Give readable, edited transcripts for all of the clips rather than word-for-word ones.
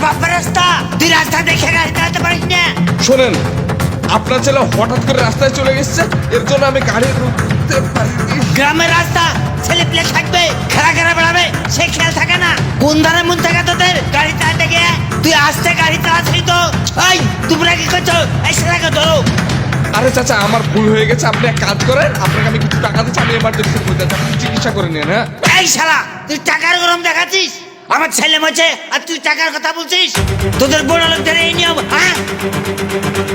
বাপের রাস্তা, তুই রাস্তা দেখে গাড়ি চালাতে পারিস না। শোনেন, আপনার ছেলে হঠাৎ করে রাস্তায় চলে গেছে, এর জন্য আমি গাড়ি রুখতে পারিনি। গ্রামের রাস্তা ছেলে পেলে থাকবে, খেলা বেড়াবে, সে খেয়াল থাকে না। কোন ধারে মন থাকে তোদের গাড়ি চালাতে গিয়ে? তুই আসতে গাড়ি চালাচ্ছিস তো। এই তোমরা কি করছো? এই ছেলেকে ধরো। আরে চাচা, আমার ভুল হয়ে গেছে। আপনি এক কাজ করেন, আপনাকে আমি কিছু টাকা দিচ্ছি, আমি এমার্জেন্সির মধ্যে আছি, আপনি চিকিৎসা করে নিন। হ্যাঁ এই শালা, তুই টাকার গরম দেখাচ্ছিস? আমার ছেলে মরছে আর তুই টাকার কথা বলছিস? তোদের বড় লোকদের এই নিয়ম? হ্যাঁ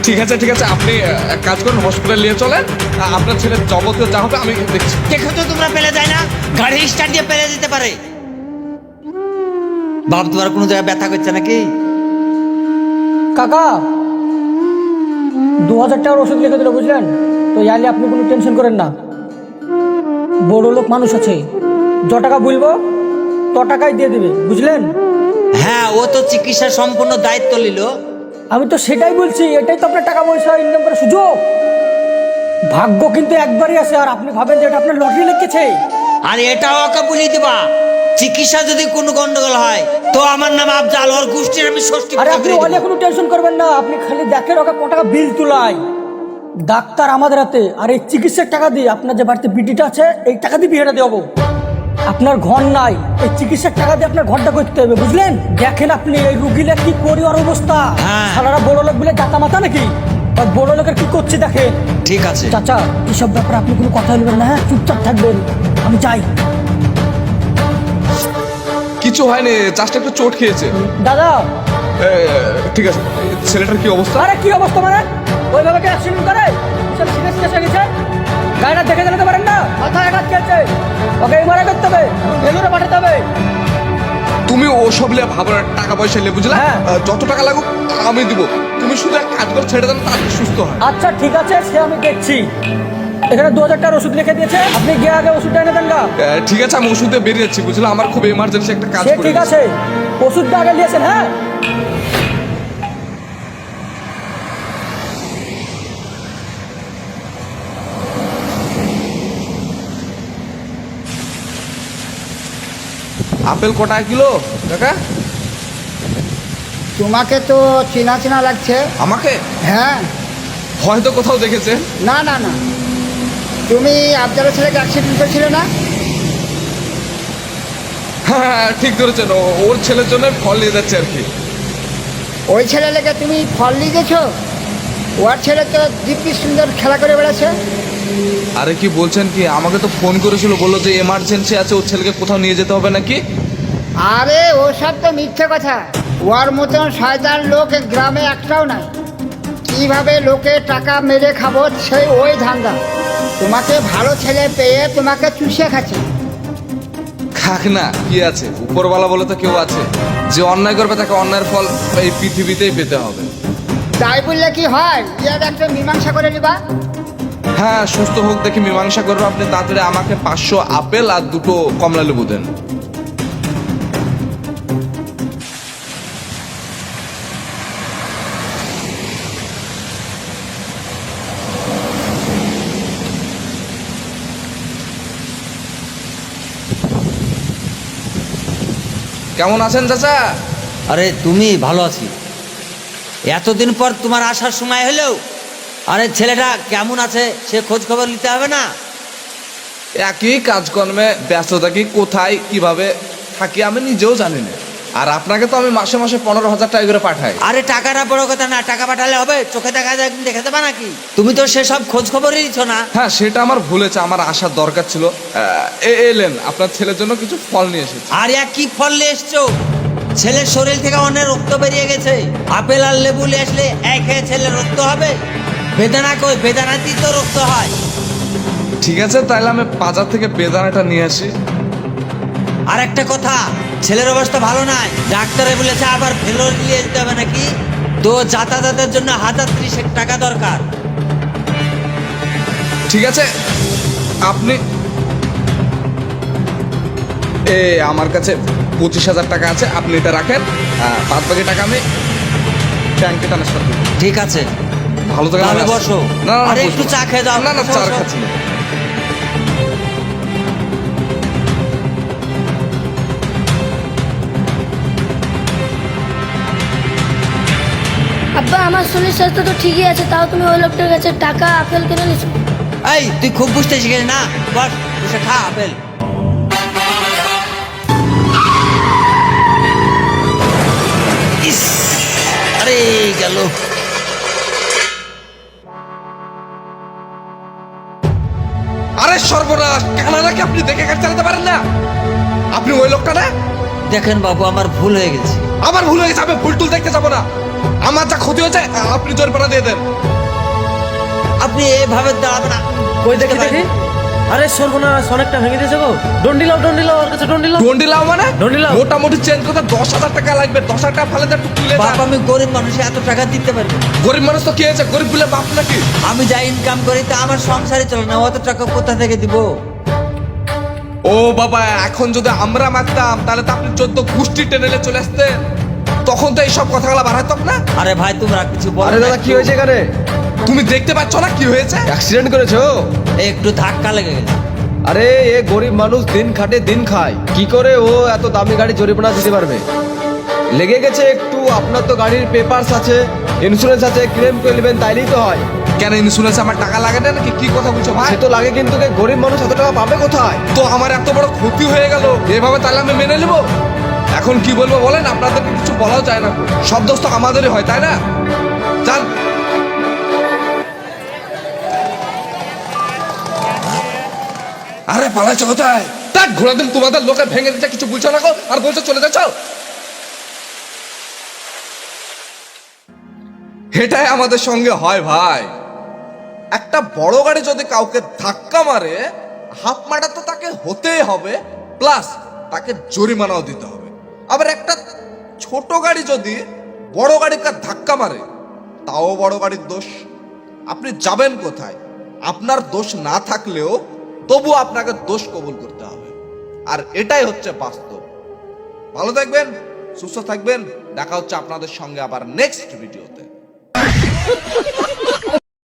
ঠিক আছে, আপনি এক কাজ করুন, হসপিটাল নিয়ে চলেন। আপনার ছেলের যাবতীয় যা হবে আমি দেখছি। দেখো তো, তোমরা পেলে যায় না, গাড়ি স্টার্ট দিয়ে পেলে দিতে পারে। বাপ, তোমার কোনো জায়গায় ব্যথা করছে নাকি? কাকা 2000 টাকার ওষুধ লিখে দিল, বুঝলেন তো? ইয়ালে আপনি কোনো টেনশন করেন না, বড় লোক মানুষ আছে, য টাকা বলবো ত টাকাই দিয়ে দেবে, বুঝলেন? হ্যাঁ, ও তো চিকিৎসার সম্পূর্ণ দায়িত্ব নিল। আমি তো সেটাই বলছি, এটাই তো আপনার টাকা পয়সা ইনকাম করার সুযোগ। ভাগ্য কিন্তু একবারই আছে, আর আপনি ভাবেন যে এটা আপনার লটারি লেগেছে। আর এটাও ওকে বুঝিয়ে দিবা, চিকিৎসা যদি কোনো গন্ডগোল হয় তো আমার নাম আফজাল, ওর গোষ্ঠীর আমি ষষ্ঠী আরে পূজা আপনি করে অনেক দিব। কোনো টেনশন করবেন না, আপনি খালি দেখেন ওকে কত টাকা বিল তুলাই। ডাক্তার আমাদের হাতে, আর এই চিকিৎসার টাকা দিয়ে আপনার যে বাড়িতে বিটিটা আছে এই টাকা দিয়ে বিয়েটা দেবো। আপনার ঘর নাই, এই চিকিৎসার টাকা দিয়ে আপনার ঘরটা করতে হবে, বুঝলেন? দেখেন আপনি এই রুগীলে কি করি ওর অবস্থা। হ্যাঁ। সারা বড় লোক বলে জাতা মাথা নাকি? আর বড় লোকের কি করছে দেখেন। ঠিক আছে চাচা, এসব ব্যাপারে আপনি কোনো কথা বলবেন না, হ্যাঁ? চুপচাপ থাকবেন, আমি চাই। কিছু হয়নি, জাস্ট একটু চোট খেয়েছে। দাদা, ঠিক আছে, ছেলেটার কি অবস্থা? আরে কি অবস্থা মানে? ওইভাবে কি অ্যাক্সিডেন্ট করে? সব সিরিয়াস হয়ে গেছে, গাড়িটা দেখে চালাতে পারেন না, মাথায় আঘাত খেয়েছে, ওকে এমআরআই করতে হবে, ভেলুরে পাঠাতে হবে। তুমি ওসব নিয়ে ভাবো না, টাকা পয়সা নিয়ে, বুঝলে? হ্যাঁ। যত টাকা লাগুক আমি দিব, তুমি শুধু এক কাজ করে ছেড়ে দেন, তাড়াতাড়ি সুস্থ হয়। আচ্ছা ঠিক আছে, সে আমি দেখছি। এখানে 2000 টাকার ওষুধ লিখে দিয়েছে, আপনি গিয়ে আগে ওষুধটা এনে দেন না। ঠিক আছে, আমি ওষুধে বেরিয়ে যাচ্ছি, বুঝলে? আমার খুব এমার্জেন্সি একটা কাজ সে পড়ে ঠিক গেছে। আছে, ওষুধটা আগে দিয়েছেন। হ্যাঁ, আপেল কটা কিলো কাকা? তোমাকে তো চেনা চেনা লাগছে। আমাকে হ্যাঁ। হয়তো কোথাও দেখেছে। না না না, তুমি আফজালের ছেলেকে অ্যাক্সিডেন্ট করেছিলে না? হ্যাঁ, ঠিক ধরেছেন, ওর ছেলের জন্য ফল নিয়ে যাচ্ছে আর কি। ওই ছেলে লেগে তুমি ফল নিয়ে গেছো? ওর ছেলে তো দিব্যি সুন্দর খেলা করে বেড়াচ্ছে। আরে কি বলছেন কি? আমাকে তো ফোন করেছিল, বললো যে এমার্জেন্সি আছে, ওর ছেলেকে কোথাও নিয়ে যেতে হবে নাকি। আরে ওসব তো মিথ্যে কথা। ওর মতন শয়তান লোক এই গ্রামে একটাও নাই। কীভাবে লোকে টাকা মেরে খাবো সেই ওই ধান্দা। তোমাকে ভালো ছেলে পেয়ে তোমাকে চুষে খাচ্ছে। খাক না, কি আছে, উপরওয়ালা বলে তো কেউ আছে। যে অন্যায় করবে তাকে অন্যায়ের ফল এই পৃথিবীতেই পেতে হবে। তাই বললে কি হয়? ইয়ার একটা মীমাংসা করে নিবা। হ্যাঁ, সুস্থ হোক দেখে মীমাংসা করবো। আপনি তাড়াতাড়ি আমাকে 500 আপেল আর 2টো কমলা লেবু দেন। কেমন আছেন চাচা? আরে তুমি ভালো আছি, এতদিন পর তোমার আসার সময় হলেও আরে ছেলেটা কেমন আছে সে খোঁজ খবর নিতে হবে না? একই কাজকর্মে ব্যস্ত থাকি, কোথায় কিভাবে থাকি আমি নিজেও জানি না। আর আপনাকে তো আমি মাসে মাসে 15,000 টাকা করে পাঠাই। আরে টাকাটা বড় কথা না, টাকা পাঠালে হবে? চোখে দেখা যায় দেখে দেবা নাকি? তুমি তো সেসব খোঁজ খবরই দিচ্ছ না। হ্যাঁ, সেটা আমার ভুলেছে, আমার আসার দরকার ছিল। এলেন, আপনার ছেলের জন্য কিছু ফল নিয়ে এসেছি। আর কি ফল নিয়ে এসছো? ছেলের শরীর থেকে অনেক রক্ত বেরিয়ে গেছে, আপেল আর লেবু নিয়ে আসলে এক খেয়ে ছেলের রক্ত হবে? বেদানা কই? বেদানাতেই তো রক্ত হয়। ঠিক আছে, তাহলে আমি বাজার থেকে বেদানাটা নিয়ে আসি। আর একটা কথা, ছেলের অবস্থা ভালো নাই, ডাক্তারে বলেছে আবার ভেলোর নিয়ে যেতে হবে নাকি। তো যাতায়াতের জন্য 1030 টাকা দরকার। ঠিক আছে, আপনি আমার কাছে 25,000 টাকা আছে, আপনি এটা রাখেন। বাদ বাকি টাকা আমি ব্যাংকে ট্রান্সফার করব। ঠিক আছে, ভালো থাকেন। তাহলে বসো। না না, আরে একটু চা খেয়ে যাও। না না, বসো, চা বসো। খাচ্ছি না। আব্বা আমার শরীর স্বাস্থ্য তো ঠিকই আছে, তাও তুমি ওই লোকটার কাছে টাকা আপেল কিনে নিছো। এই তুই খুব বুঝতে শিখেছিস না, বস বসে খা আপেল। ইস, আরে গেল। আরে সর্বনাশ, কানাডাকে আপনি দেখে গাড়ি চালাতে পারেন না? আপনি ওই লোকটা না? দেখেন বাবু, আমার ভুল হয়ে গেছে। আমার ভুল হয়ে গেছে, আমি ভুল টুল দেখতে যাবো না। আমার যা ক্ষতি হয়েছে আপনি জরিমানা দিয়ে দেন। আপনি এভাবে দাঁড়াবেন না। কই দেখি দেখি। আরে সর্বনাশ, অনেকটা ভেঙে দিয়েছে গো। ডন্ডিলাও ওর কাছে ডন্ডিলাও। ডন্ডিলাও মানে? ডন্ডিলাও। মোটামুটি চেঞ্জ করতে 10,000 টাকা লাগবে। 10,000 টাকা ফেলে একটু তুলে বাপ, দেন। আমি গরিব মানুষ, এত টাকা দিতে পারবো না। গরিব মানুষ তো কি হয়েছে? গরিব বলে বাপ নাকি? আমি যা ইনকাম করি তা আমার সংসারে চলে না, অত টাকা কোথা থেকে দিব? ও বাবা, এখন যদি আমরা মারতাম তাহলে তো আপনি 14 গোষ্ঠী টেনেলে চলে আসতেন। তখন তো এইসব কথাগুলো বাড়াইতাম না। আরে ভাই, তোমরা কিছু বলো আরে না দাদা, কি একটু? হয়েছে এখানে? তুমি দেখতে পাচ্ছ না কি হয়েছে? অ্যাক্সিডেন্ট করেছো? এই একটু ধাক্কা লেগে গেছে। আরে এ গরিব মানুষ, দিন খাটে দিন খায়, কি করে ও এত দামি গাড়ি জরিমানা দিতে পারবে? লেগে গেছে একটু। আপনার তো গাড়ির পেপারস আছে, ইন্স্যুরেন্স আছে, ক্লেম করে নেবেন, তাইলেই তো হয়। কেন ইন্স্যুরেন্স আমার টাকা লাগে না নাকি? কি কথা বলছো ভাই? সে তো লাগে, কিন্তু এ গরিব মানুষ এত টাকা পাবে কোথায়? তো আমার এত বড় ক্ষতি হয়ে গেল, এভাবে তাহলে আমি মেনে নেব? এখন কি বলবো বলেন? আপনাদেরকে কিছু বলাও যায় না, সব দোষ তো আমাদেরই হয়, তাই না? জান, আরে পালাইছো কোথায়? তার ঘোড়া দিন তোমাদের লোকে ভেঙে দিচ্ছে, কিছু বুঝছো না গো, আর বলছো চলে যাচ্ছ। এটাই আমাদের সঙ্গে হয় ভাই। একটা বড় গাড়ি যদি কাউকে ধাক্কা মারে, হাফ মারা তো তাকে হতেই হবে, প্লাস তাকে জরিমানাও দিতে হবে। আবার একটা ছোট গাড়ি যদি বড় গাড়িকে ধাক্কা মারে, তাও বড় গাড়ির দোষ। আপনি যাবেন কোথায়? আপনার দোষ না থাকলেও তবু আপনাকে দোষ কবুল করতে হবে। আর এটাই হচ্ছে বাস্তব। ভালো থাকবেন, সুস্থ থাকবেন। দেখা হচ্ছে আপনাদের সঙ্গে আবার নেক্সট ভিডিওতে।